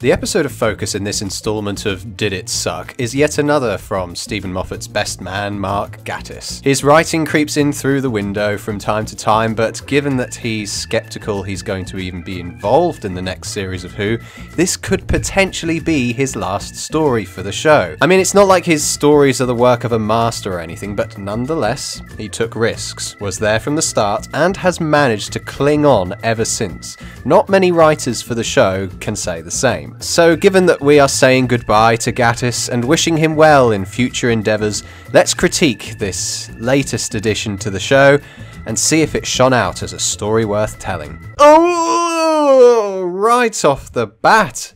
The episode of focus in this installment of Did It Suck is yet another from Stephen Moffat's best man, Mark Gatiss. His writing creeps in through the window from time to time, but given that he's skeptical he's going to even be involved in the next series of Who, this could potentially be his last story for the show. I mean, it's not like his stories are the work of a master or anything, but nonetheless, he took risks, was there from the start, and has managed to cling on ever since. Not many writers for the show can say the same. So given that we are saying goodbye to Gatiss and wishing him well in future endeavours, let's critique this latest addition to the show and see if it shone out as a story worth telling. Oh, right off the bat.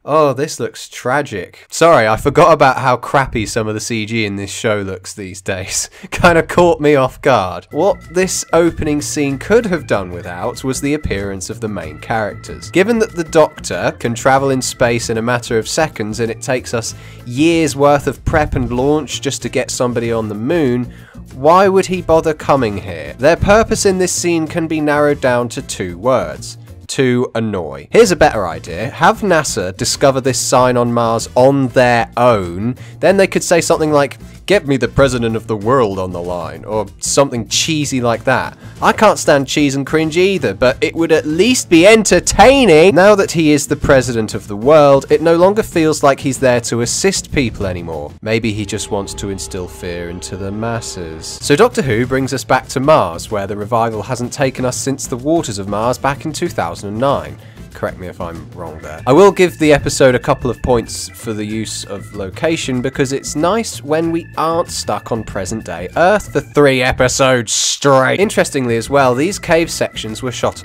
Oh, this looks tragic. Sorry, I forgot about how crappy some of the CG in this show looks these days. Kinda caught me off guard. What this opening scene could have done without was the appearance of the main characters. Given that the Doctor can travel in space in a matter of seconds and it takes us years worth of prep and launch just to get somebody on the moon, why would he bother coming here? Their purpose in this scene can be narrowed down to 2 words. To annoy. Here's a better idea. Have NASA discover this sign on Mars on their own, then they could say something like, "Get me the president of the world on the line," or something cheesy like that. I can't stand cheese and cringe either, but it would at least be entertaining. Now that he is the president of the world, it no longer feels like he's there to assist people anymore. Maybe he just wants to instill fear into the masses. So Doctor Who brings us back to Mars, where the revival hasn't taken us since the waters of Mars back in 2009. Correct me if I'm wrong there. I will give the episode a couple of points for the use of location because it's nice when we aren't stuck on present day Earth for 3 episodes straight. Interestingly as well, these cave sections were shot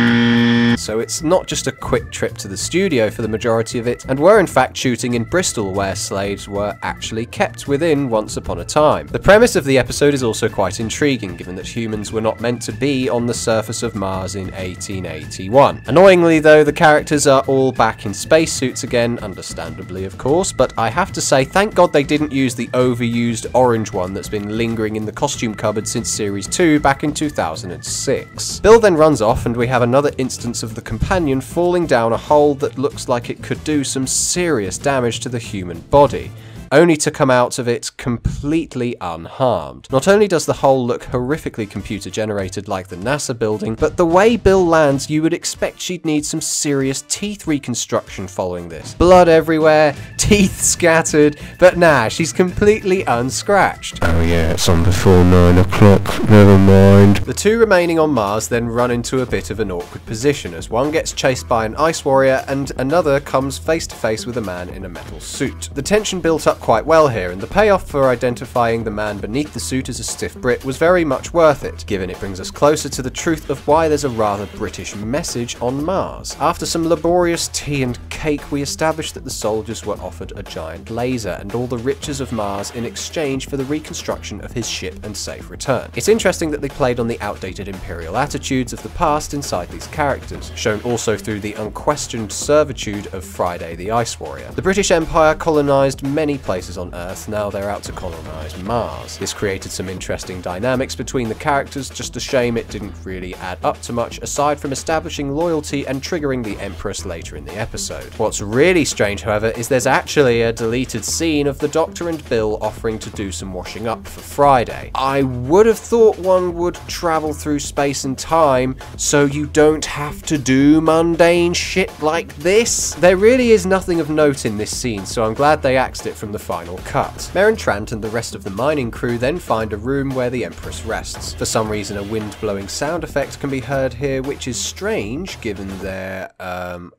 so it's not just a quick trip to the studio for the majority of it, and were in fact shooting in Bristol where slaves were actually kept within once upon a time. The premise of the episode is also quite intriguing given that humans were not meant to be on the surface of Mars in 1881. Annoyingly though, the characters are all back in spacesuits again, understandably of course, but I have to say thank God they didn't use the overused orange one that's been lingering in the costume cupboard since series 2 back in 2006. Bill then runs off and we have another instance of the companion falling down a hole that looks like it could do some serious damage to the human body, only to come out of it completely unharmed. Not only does the hole look horrifically computer generated like the NASA building, but the way Bill lands you would expect she'd need some serious teeth reconstruction following this. Blood everywhere, teeth scattered, but nah, she's completely unscratched. Oh yeah, it's on before 9 o'clock, never mind. The 2 remaining on Mars then run into a bit of an awkward position as one gets chased by an ice warrior and another comes face to face with a man in a metal suit. The tension built up quite well here, and the payoff for identifying the man beneath the suit as a stiff Brit was very much worth it, given it brings us closer to the truth of why there's a rather British message on Mars. After some laborious tea and cake, we established that the soldiers were offered a giant laser and all the riches of Mars in exchange for the reconstruction of his ship and safe return. It's interesting that they played on the outdated imperial attitudes of the past inside these characters, shown also through the unquestioned servitude of Friday the Ice Warrior. The British Empire colonised many places on Earth, now they're out to colonise Mars. This created some interesting dynamics between the characters, just a shame it didn't really add up to much aside from establishing loyalty and triggering the Empress later in the episode. What's really strange however is there's actually a deleted scene of the Doctor and Bill offering to do some washing up for Friday. I would have thought one would travel through space and time so you don't have to do mundane shit like this. There really is nothing of note in this scene, so I'm glad they axed it from the final cut. Meryn Trant and the rest of the mining crew then find a room where the Empress rests. For some reason a wind-blowing sound effect can be heard here, which is strange given they're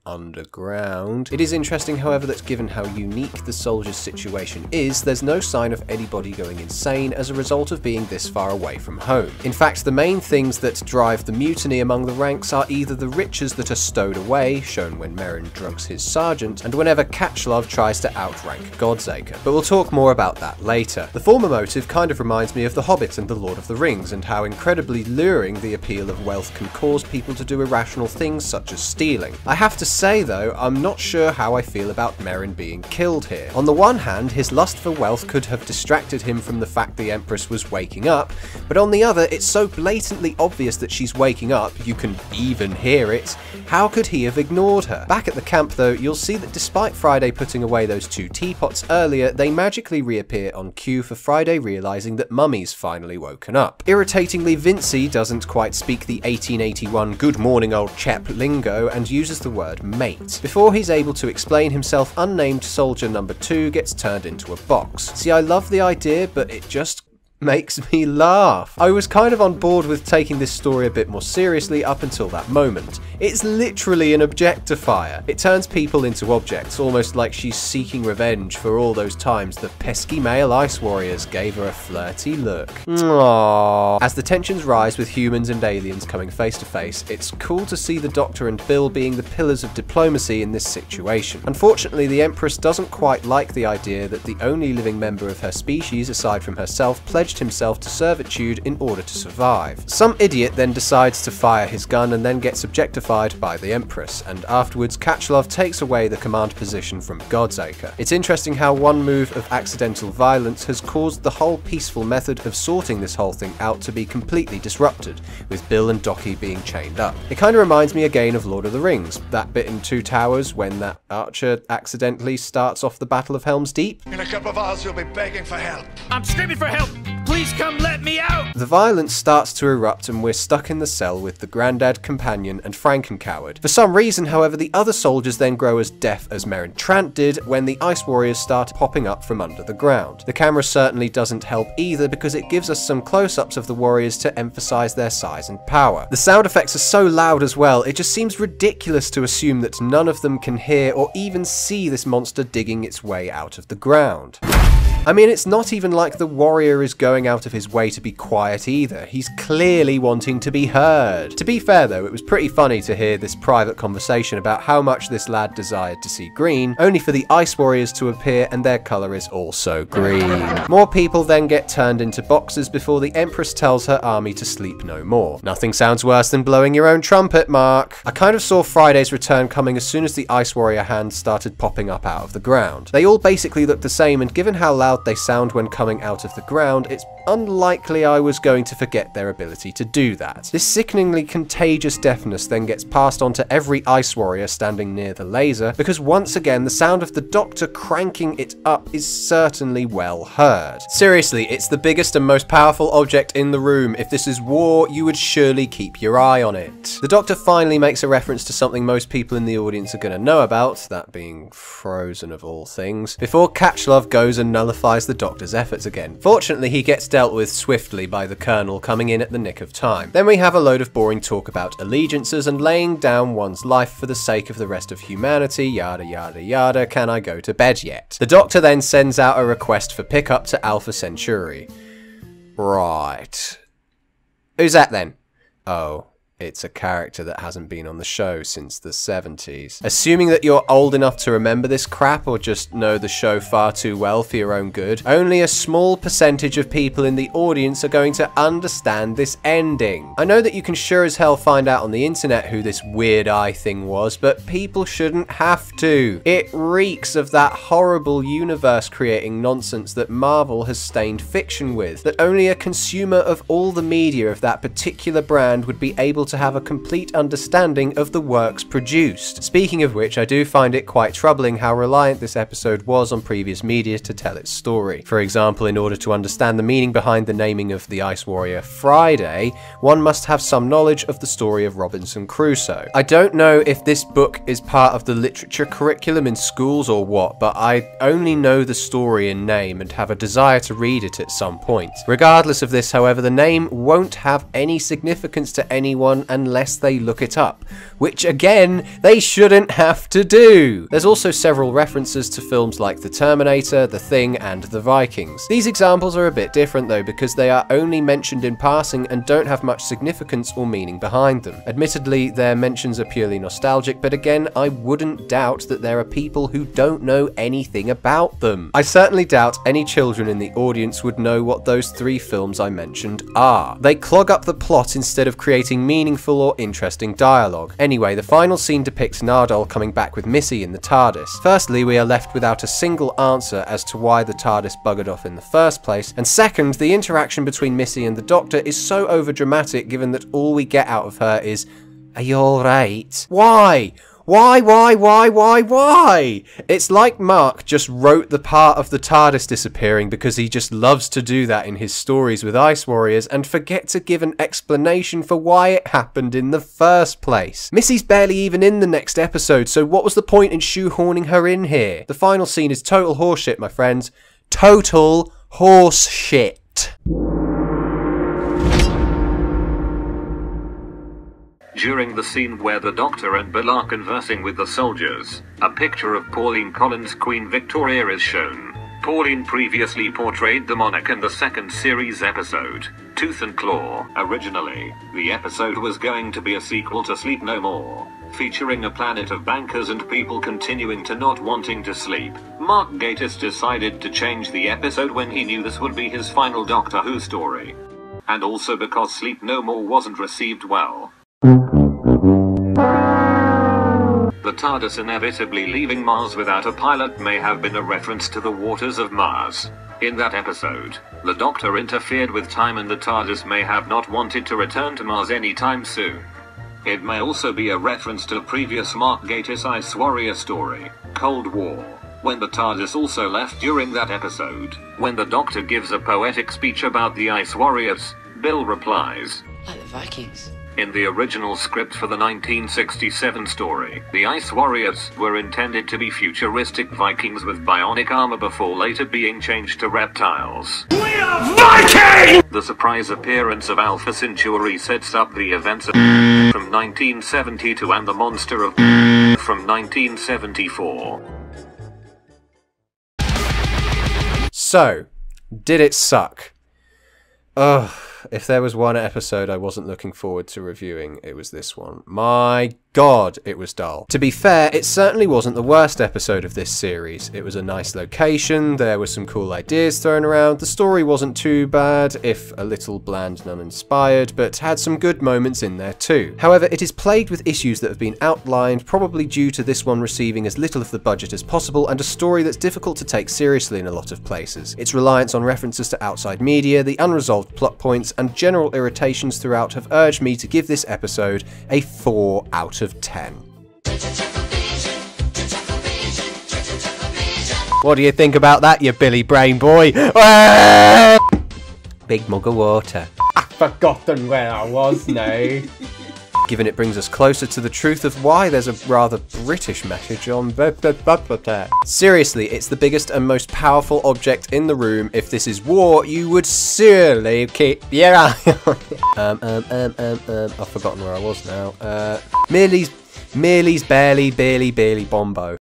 underground. It is interesting however that given how unique the soldiers' situation is, there's no sign of anybody going insane as a result of being this far away from home. In fact, the main things that drive the mutiny among the ranks are either the riches that are stowed away, shown when Meryn drugs his sergeant, and whenever Catchlove tries to outrank God's Egg. Godzaker, but we'll talk more about that later. The former motive kind of reminds me of The Hobbit and The Lord of the Rings, and how incredibly luring the appeal of wealth can cause people to do irrational things such as stealing. I have to say though, I'm not sure how I feel about Meryn being killed here. On the one hand, his lust for wealth could have distracted him from the fact the Empress was waking up, but on the other, it's so blatantly obvious that she's waking up, you can even hear it. How could he have ignored her? Back at the camp though, you'll see that despite Friday putting away those 2 teapots earlier, they magically reappear on cue for Friday realising that Mummy's finally woken up. Irritatingly, Vincey doesn't quite speak the 1881 good morning old chap lingo and uses the word mate. Before he's able to explain himself, unnamed soldier number 2 gets turned into a box. See, I love the idea, but it just makes me laugh. I was kind of on board with taking this story a bit more seriously up until that moment. It's literally an objectifier. It turns people into objects, almost like she's seeking revenge for all those times the pesky male ice warriors gave her a flirty look. Aww. As the tensions rise with humans and aliens coming face to face, it's cool to see the Doctor and Bill being the pillars of diplomacy in this situation. Unfortunately, the Empress doesn't quite like the idea that the only living member of her species, aside from herself, pledged himself to servitude in order to survive. Some idiot then decides to fire his gun and then gets objectified by the Empress, and afterwards Catchlove takes away the command position from Godzaker. It's interesting how one move of accidental violence has caused the whole peaceful method of sorting this whole thing out to be completely disrupted, with Bill and Docky being chained up. It kind of reminds me again of Lord of the Rings, that bit in Two Towers when that archer accidentally starts off the Battle of Helm's Deep. In a couple of hours you'll be begging for help. I'm screaming for help! Please come let me out! The violence starts to erupt and we're stuck in the cell with the Grandad, Companion and Frankencoward. For some reason, however, the other soldiers then grow as deaf as Meryn Trant did when the Ice Warriors start popping up from under the ground. The camera certainly doesn't help either because it gives us some close-ups of the warriors to emphasize their size and power. The sound effects are so loud as well, it just seems ridiculous to assume that none of them can hear or even see this monster digging its way out of the ground. I mean, it's not even like the warrior is going out of his way to be quiet either. He's clearly wanting to be heard. To be fair though, it was pretty funny to hear this private conversation about how much this lad desired to see green, only for the Ice Warriors to appear and their colour is also green. More people then get turned into boxes before the Empress tells her army to sleep no more. Nothing sounds worse than blowing your own trumpet, Mark. I kind of saw Friday's return coming as soon as the Ice Warrior hands started popping up out of the ground. They all basically look the same, and given how loud they sound when coming out of the ground, it's unlikely I was going to forget their ability to do that. This sickeningly contagious deafness then gets passed on to every Ice Warrior standing near the laser, because once again the sound of the Doctor cranking it up is certainly well heard. Seriously, it's the biggest and most powerful object in the room. If this is war, you would surely keep your eye on it. The Doctor finally makes a reference to something most people in the audience are going to know about, that being Frozen of all things, before Catchlove goes and nullifies the Doctor's efforts again. Fortunately, he gets dealt with swiftly by the Colonel coming in at the nick of time. Then we have a load of boring talk about allegiances and laying down one's life for the sake of the rest of humanity, yada yada yada, can I go to bed yet? The Doctor then sends out a request for pickup to Alpha Centauri. Right. Who's that then? Oh. It's a character that hasn't been on the show since the 70s. Assuming that you're old enough to remember this crap or just know the show far too well for your own good, only a small percentage of people in the audience are going to understand this ending. I know that you can sure as hell find out on the internet who this weird eye thing was, but people shouldn't have to. It reeks of that horrible universe-creating nonsense that Marvel has stained fiction with, that only a consumer of all the media of that particular brand would be able to have a complete understanding of the works produced. Speaking of which, I do find it quite troubling how reliant this episode was on previous media to tell its story. For example, in order to understand the meaning behind the naming of the Ice Warrior Friday, one must have some knowledge of the story of Robinson Crusoe. I don't know if this book is part of the literature curriculum in schools or what, but I only know the story in name and have a desire to read it at some point. Regardless of this, however, the name won't have any significance to anyone anyone unless they look it up, which again, they shouldn't have to do. There's also several references to films like The Terminator, The Thing, and The Vikings. These examples are a bit different though, because they are only mentioned in passing and don't have much significance or meaning behind them. Admittedly, their mentions are purely nostalgic, but again, I wouldn't doubt that there are people who don't know anything about them. I certainly doubt any children in the audience would know what those 3 films I mentioned are. They clog up the plot instead of creating meaningful or interesting dialogue. Anyway, the final scene depicts Nardole coming back with Missy in the TARDIS. Firstly, we are left without a single answer as to why the TARDIS buggered off in the first place, and second, the interaction between Missy and the Doctor is so overdramatic given that all we get out of her is, "Are you alright?" Why? Why? It's like Mark just wrote the part of the TARDIS disappearing because he just loves to do that in his stories with Ice Warriors and forget to give an explanation for why it happened in the first place. Missy's barely even in the next episode, so what was the point in shoehorning her in here? The final scene is total horseshit, my friends. Total horseshit. During the scene where the Doctor and Bill are conversing with the soldiers, a picture of Pauline Collins' Queen Victoria is shown. Pauline previously portrayed the monarch in the second series episode, Tooth and Claw. Originally, the episode was going to be a sequel to Sleep No More, featuring a planet of bankers and people continuing to not wanting to sleep. Mark Gatiss decided to change the episode when he knew this would be his final Doctor Who story. And also because Sleep No More wasn't received well. The TARDIS inevitably leaving Mars without a pilot may have been a reference to the waters of Mars. In that episode, the Doctor interfered with time and the TARDIS may have not wanted to return to Mars anytime soon. It may also be a reference to a previous Mark Gatiss Ice Warrior story, Cold War, when the TARDIS also left during that episode. When the Doctor gives a poetic speech about the Ice Warriors, Bill replies, "Like the Vikings." In the original script for the 1967 story, the Ice Warriors were intended to be futuristic Vikings with bionic armor before later being changed to reptiles. We are Vikings! The surprise appearance of Alpha Centauri sets up the events of from 1972 and the monster of from 1974. So, did it suck? Ugh. If there was one episode I wasn't looking forward to reviewing, it was this one. My God, it was dull. To be fair, it certainly wasn't the worst episode of this series. It was a nice location, there were some cool ideas thrown around, the story wasn't too bad, if a little bland and uninspired, but had some good moments in there too. However, it is plagued with issues that have been outlined, probably due to this one receiving as little of the budget as possible, and a story that's difficult to take seriously in a lot of places. Its reliance on references to outside media, the unresolved plot points, and general irritations throughout have urged me to give this episode a 4 out of 10. What do you think about that, you Billy Brain boy? Big mug of water. I've forgotten where I was now. Given it brings us closer to the truth of why there's a rather British message on. Seriously, it's the biggest and most powerful object in the room. If this is war, you would surely keep your eye on it. I've forgotten where I was now. Merely's barely Bombo.